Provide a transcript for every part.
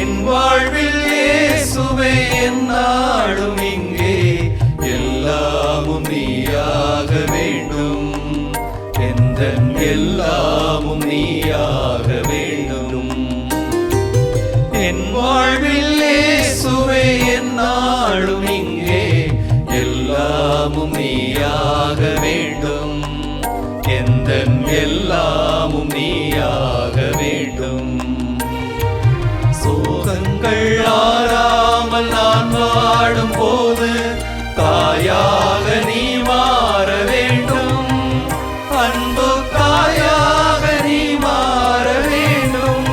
என் வாழ்வில் இயேசுவே என்னாலும் இங்கே எல்லாமும் நீயாக வேண்டும். எந்தன் எல்லாமும் நீயாக வேண்டும். என் வாழ்வில் இயேசுவே என்னாலும் இங்கே எல்லாமும் நீயாக வேண்டும். எந்தன் எல்லாமும் நீயாக வேண்டும். சோகங்கள் ஆறாமல் நான் வாடும் போது தாயாக நீ மாற வேண்டும். அன்பு தாயாக நீ மாற வேண்டும்.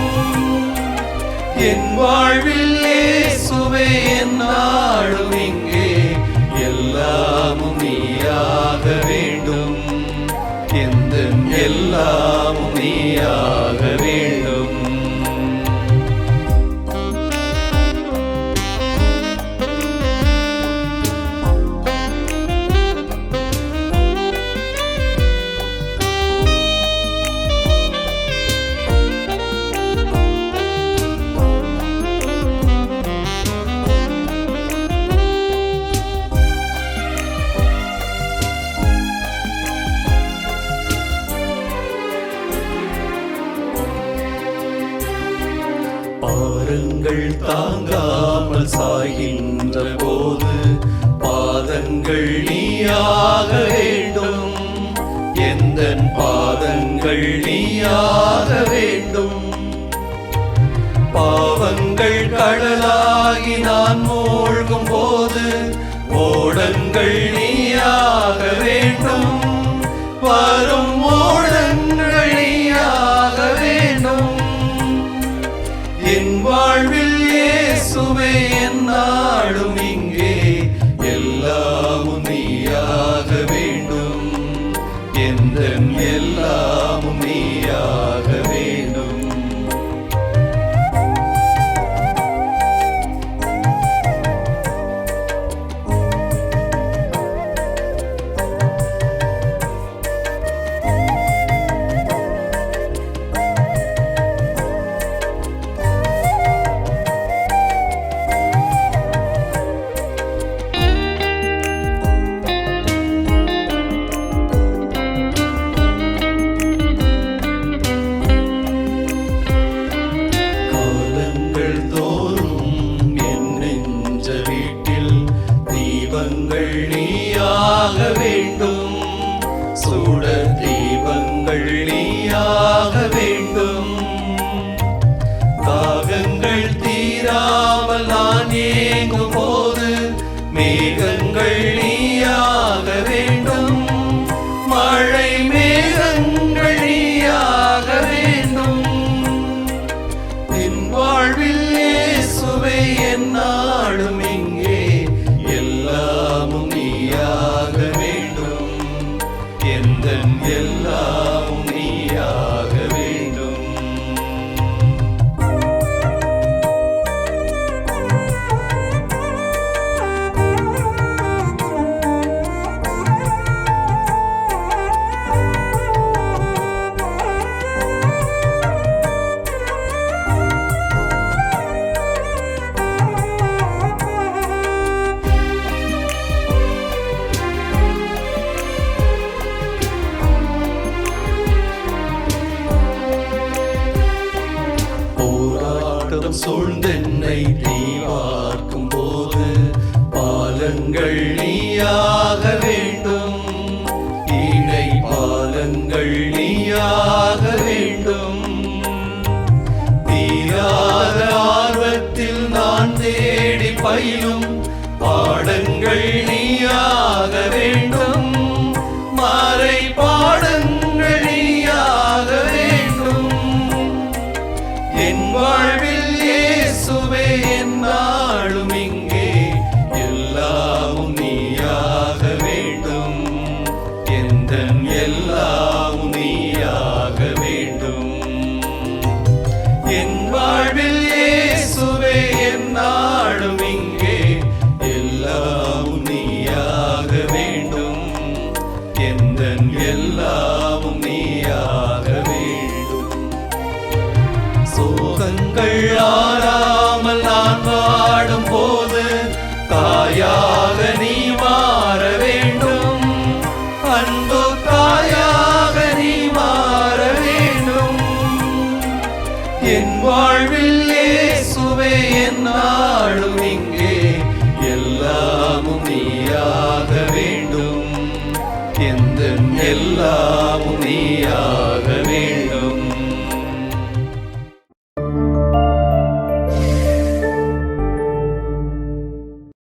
என் வாழ்வில் இயேசுவே என்னாலும் இங்கே எல்லாமும் நீயாக வேண்டும். எந்தன் எல்லாமும் நீயாக வேண்டும். பாரங்கள் தாங்காமல் சாய்கின்ற போது பாதங்கள் நீயாக வேண்டும். எந்தன் பாதங்கள் நீயாக வேண்டும். பாவங்கள் கடலாகி நான் மூழ்கும் போது ஓடங்கள் நீயாக வேண்டும். வரும் ஓடங்கள் நீயாக வேண்டும். என் வாழ்வில் இயேசுவே என்னாலும் இங்கே எல்லாமும் நீயாக வேண்டும். எந்தன் எல்லாமும் நீயாக வேண்டும். தீபங்கள் நீயாக வேண்டும். சுடர் தீபங்கள் நீயாக வேண்டும். தாகங்கள் தீராமல் நான் ஏங்கும் போது மேகங்கள் நீயாக வேண்டும். மழை மேகங்கள் நீயாக வேண்டும். என் வாழ்வில் இயேசுவே என்னாலும் இங்கே எல்லாமும் நீயாக வேண்டும். எந்தன் எல்லாமும் நீயாக வேண்டும். சூழ்ந்தென்னை நீ பார்க்கும் போது பாலங்கள் நீயாக வேண்டும். இணை பாலங்கள் நீயாக வேண்டும். தீராத ஆர்வத்தில் நான் தேடி பயிலும் பாடங்கள் நீயாக வேண்டும்.